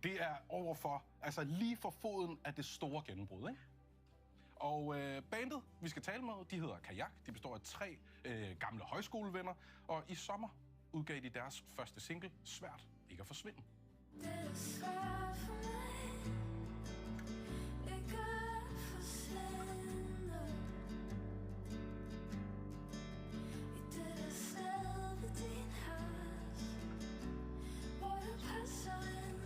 Det er overfor, altså lige for foden af det store gennembrud, ikke? Og bandet, vi skal tale med, de hedder Kajak. De består af 3 gamle højskolevenner, og i sommer udgav de deres første single, Svært ikke at forsvinde. Det er svært for mig, ikke at forsvinde i det der sted ved din hals, hvor du passer ind.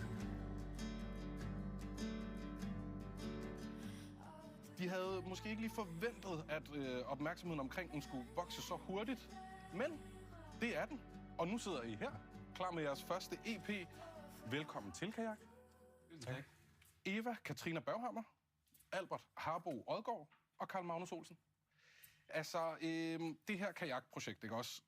De havde måske ikke lige forventet, at opmærksomheden omkring den skulle vokse så hurtigt, men det er den. Og nu sidder I her, klar med jeres første EP. Velkommen til, Kajak. Tak. Eva Katrina Berghammer, Albert Harbo Odgaard og Karl Magnus Olsen. Altså, det her kajakprojekt, ikke også?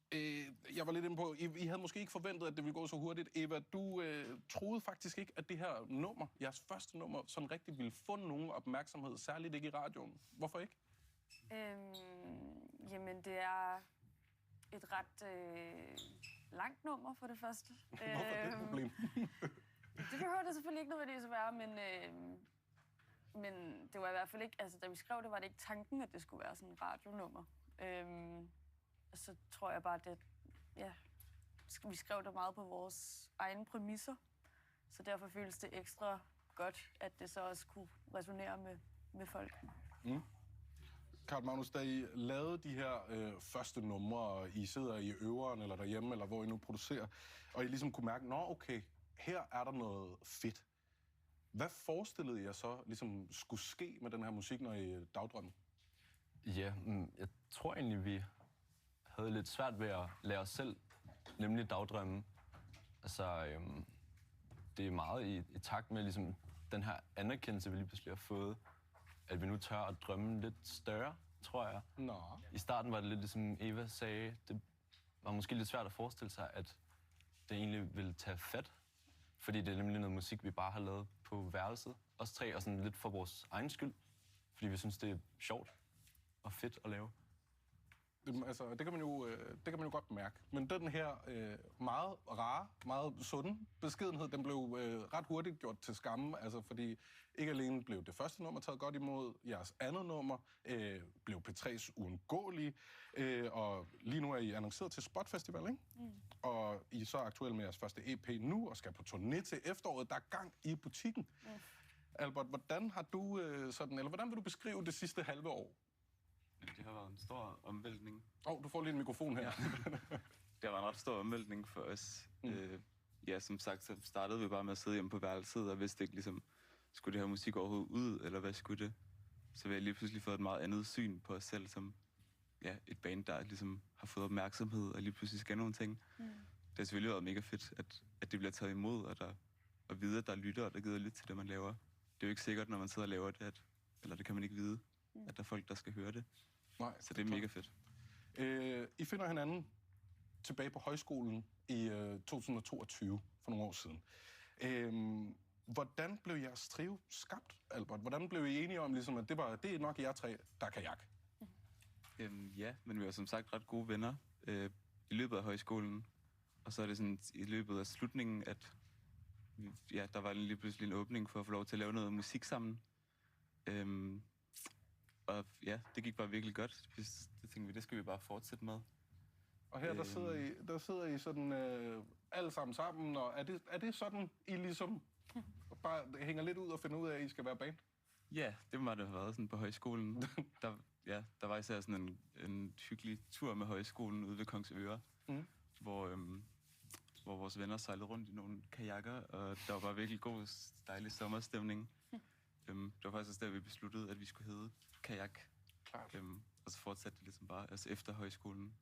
Jeg var lidt inde på, I havde måske ikke forventet, at det ville gå så hurtigt. Eva, du troede faktisk ikke, at det her nummer, jeres første nummer, sådan rigtig ville få nogen opmærksomhed, særligt ikke i radioen. Hvorfor ikke? Jamen, det er et ret langt nummer for det første. Hvorfor er det et problem? Det behøver det selvfølgelig ikke nødvendigvis at være, men det var i hvert fald ikke... Altså, da vi skrev det, var det ikke tanken, at det skulle være sådan et radionummer. Så tror jeg bare, at vi skrev det meget på vores egne præmisser. Så derfor føles det ekstra godt, at det så også kunne resonere med folk. Mm. Karl Magnus, da I lavede de her første numre, og I sidder i øveren eller derhjemme, eller hvor I nu producerer, og I ligesom kunne mærke, nå okay, her er der noget fedt. Hvad forestillede I jer så ligesom skulle ske med den her musik, når I dagdrømte? Ja, jeg tror egentlig, vi havde lidt svært ved at lære os selv, nemlig dagdrømme. Altså, det er meget i takt med ligesom, den her anerkendelse, vi lige pludselig har fået, at vi nu tør at drømme lidt større, tror jeg. Nå. I starten var det lidt ligesom Eva sagde, det var måske lidt svært at forestille sig, at det egentlig ville tage fat. Fordi det er nemlig noget musik, vi bare har lavet på værelset. Os 3, og sådan lidt for vores egen skyld. Fordi vi synes, det er sjovt og fedt at lave. Altså, det kan man jo godt mærke. Men den her meget rare, meget sunde beskedenhed, den blev ret hurtigt gjort til skamme. Altså, fordi ikke alene blev det første nummer taget godt imod, jeres andet nummer blev P3's uundgåelige. Og lige nu er I annonceret til Spot Festival, ikke? Mm. Og I er så aktuelle med jeres første EP nu, og skal på turné til efteråret. Der er gang i butikken. Mm. Albert, hvordan vil du beskrive det sidste halve år? Det har været en stor omvæltning. Du får lige en mikrofon her. Ja. Det har været en ret stor omvæltning for os. Ja, som sagt, så startede vi bare med at sidde hjemme på værelset, og vidste ikke ligesom, skulle det her musik overhovedet ud, eller hvad skulle det? Så vi har lige pludselig fået et meget andet syn på os selv, som et band, der ligesom har fået opmærksomhed, og lige pludselig skal nogle ting. Det har selvfølgelig været mega fedt, at det bliver taget imod, og at vide, at der er lyttere, der gider lytte til det, man laver. Det er jo ikke sikkert, når man sidder og laver det, eller det kan man ikke vide, at der er folk, der skal høre det. Nej, så det er mega fedt. I finder hinanden tilbage på højskolen i 2022, for nogle år siden. Hvordan blev jeres trio skabt, Albert? Hvordan blev I enige om, ligesom, at det er nok jer 3, der er Kajak? Ja, men vi var som sagt ret gode venner i løbet af højskolen. Og så er det sådan i løbet af slutningen, at der var lige pludselig en åbning for at få lov til at lave noget musik sammen. Og ja, det gik bare virkelig godt. Det tænkte vi, det skal vi bare fortsætte med. Og her, der sidder I sådan alle sammen, og er det sådan, I ligesom bare hænger lidt ud og finder ud af, at I skal være band? Ja, det må det have været sådan på højskolen. Der var især sådan en hyggelig tur med højskolen ude ved Kongsøre, hvor vores venner sejlede rundt i nogle kajakker, og der var bare virkelig god, dejlig sommerstemning. Det var faktisk også der, vi besluttede, at vi skulle hedde Kajak. Klart. Og så fortsatte det ligesom bare, altså efter højskolen,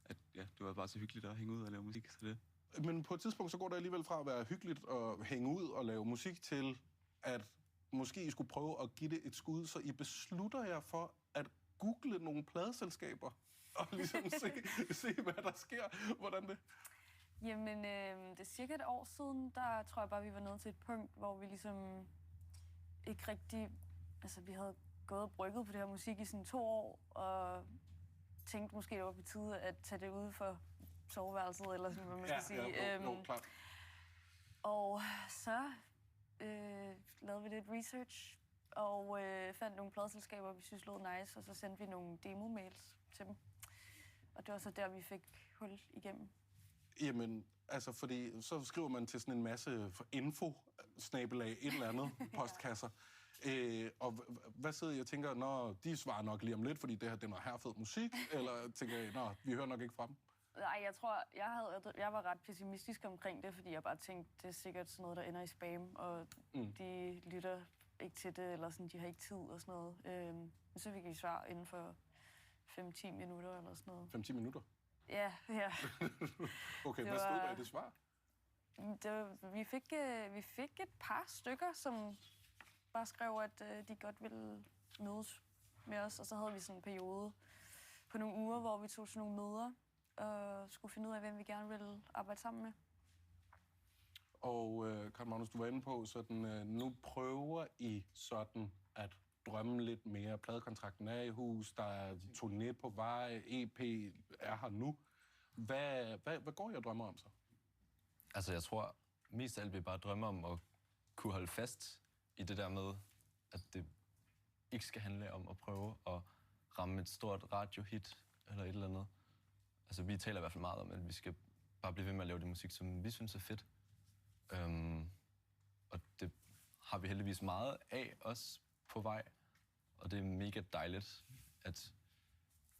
at det var bare så hyggeligt at hænge ud og lave musik, så det. Men på et tidspunkt, så går det alligevel fra at være hyggeligt at hænge ud og lave musik til, at måske I skulle prøve at give det et skud, så I beslutter jer for at google nogle pladeselskaber og ligesom se, hvad der sker. Hvordan det? Jamen, det er cirka et år siden, der tror jeg bare, vi var nået til et punkt, hvor vi ligesom ikke rigtig... Altså, vi havde gået og brygget på det her musik i sådan 2 år, og tænkte måske, det var på tide at tage det ud for soveværelset, eller sådan, hvad man skal sige. Jo, klart. Og så lavede vi lidt research, og fandt nogle pladeselskaber, vi synes lød nice, og så sendte vi nogle demo-mails til dem. Og det var så der, vi fik hul igennem. Jamen, altså, fordi så skriver man til sådan en masse info, snabelag, et eller andet, postkasser. Og hvad sidder jeg og tænker, når de svarer nok lige om lidt, fordi det her, den var herfed musik, eller tænker jeg, vi hører nok ikke fra dem? Nej, jeg tror, jeg var ret pessimistisk omkring det, fordi jeg bare tænkte, det er sikkert sådan noget, der ender i spam, og de lytter ikke til det, eller sådan, de har ikke tid og sådan noget. Men så fik vi svar inden for 5-10 minutter eller sådan noget. 5-10 minutter? Ja. Okay, hvad stod der i det svar? Vi fik et par stykker, som bare skrev, at de godt ville mødes med os, og så havde vi sådan en periode på nogle uger, hvor vi tog sådan nogle møder, og skulle finde ud af, hvem vi gerne ville arbejde sammen med. Og Carl Magnus, du var inde på, sådan, nu prøver I sådan at drømme lidt mere. Pladekontrakten er i hus, der er turné på vej, EP er her nu. Hvad går I og drømmer om så? Altså, jeg tror mest af alt, vi bare drømmer om at kunne holde fast i det der med, at det ikke skal handle om at prøve at ramme et stort radiohit eller et eller andet. Altså, vi taler i hvert fald meget om, at vi skal bare blive ved med at lave det musik, som vi synes er fedt. Og det har vi heldigvis meget af os på vej. Og det er mega dejligt, at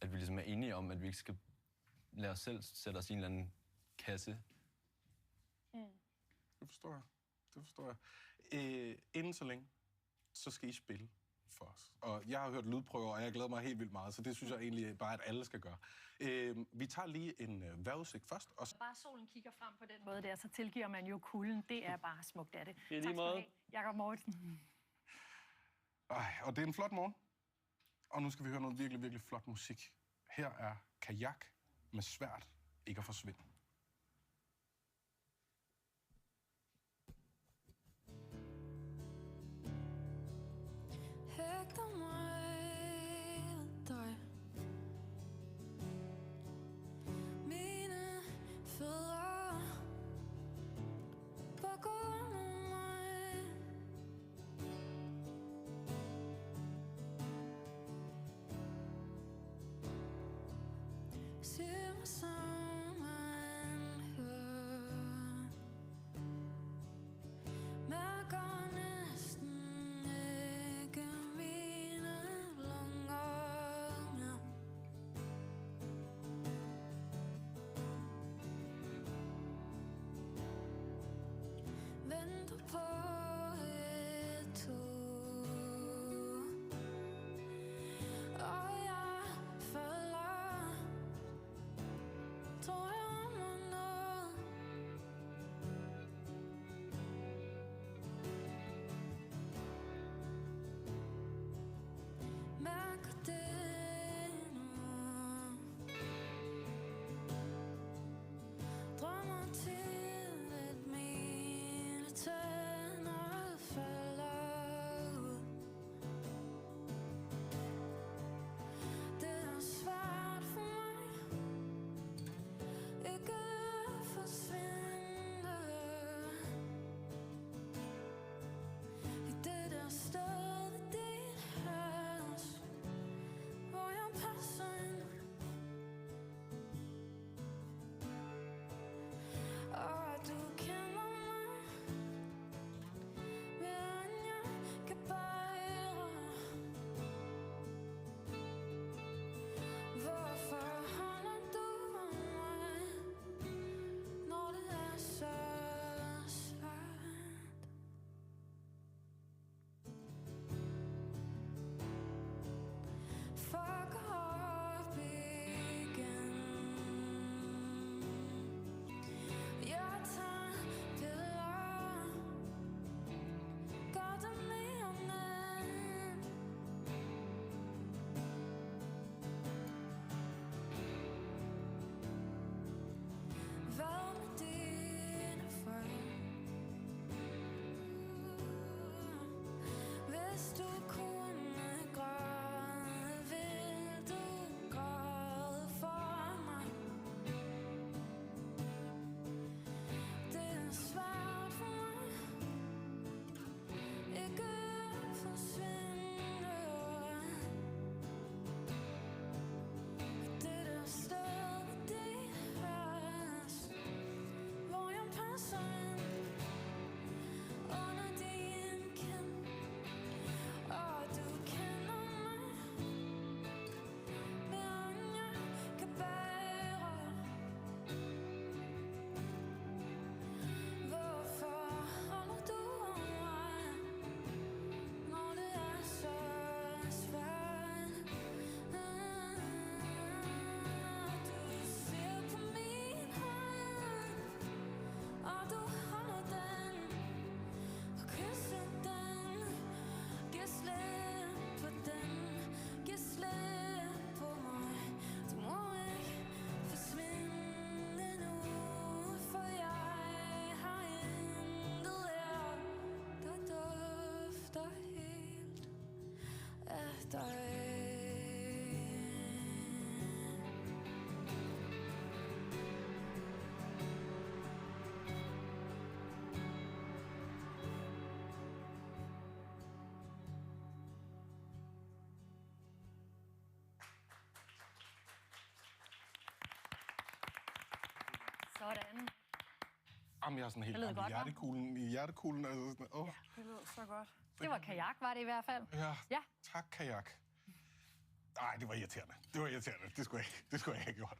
vi ligesom er enige om, at vi ikke skal lade os selv sætte os i en eller anden kasse. Det forstår jeg. Inden så længe, så skal I spille for os. Og jeg har hørt lydprøver, og jeg glæder mig helt vildt meget, så det synes jeg egentlig bare, at alle skal gøre. Vi tager lige en vejrudsigt først. Og bare solen kigger frem på den måde der, så tilgiver man jo kulden. Det er bare smukt af det. Det er lige måde. Jakob Mortensen. Og det er en flot morgen. Og nu skal vi høre noget virkelig, virkelig flot musik. Her er Kajak med Svært ikke at forsvinde. Hægter mig ved dig. Mine fødder på gulvet med mig. Sig mig som man hører. Mærker næsten ikke mine lunger mere. Venter på et tog, og jeg falder. Tror jeg om noget. Mærker det nu. Drømmer til at mine tænder falder ud. Det er svært for mig ikke at forsvinde i det der sted i dit hals, hvor jeg passer ind. Og du kender mig du holder den og kysser den. Giv slip på den, giv slip på mig. Du må ikke forsvinde nu, for jeg har intet her, der dufter helt af dig. Sådan. Jamen, jeg er sådan helt Det lød i godt, hva'? hjertekuglen. Altså sådan, åh. Det lyder så godt. Det var kajak, var det i hvert fald. Ja, Ja. tak, kajak. Nej, det var irriterende. Det skulle jeg ikke have gjort.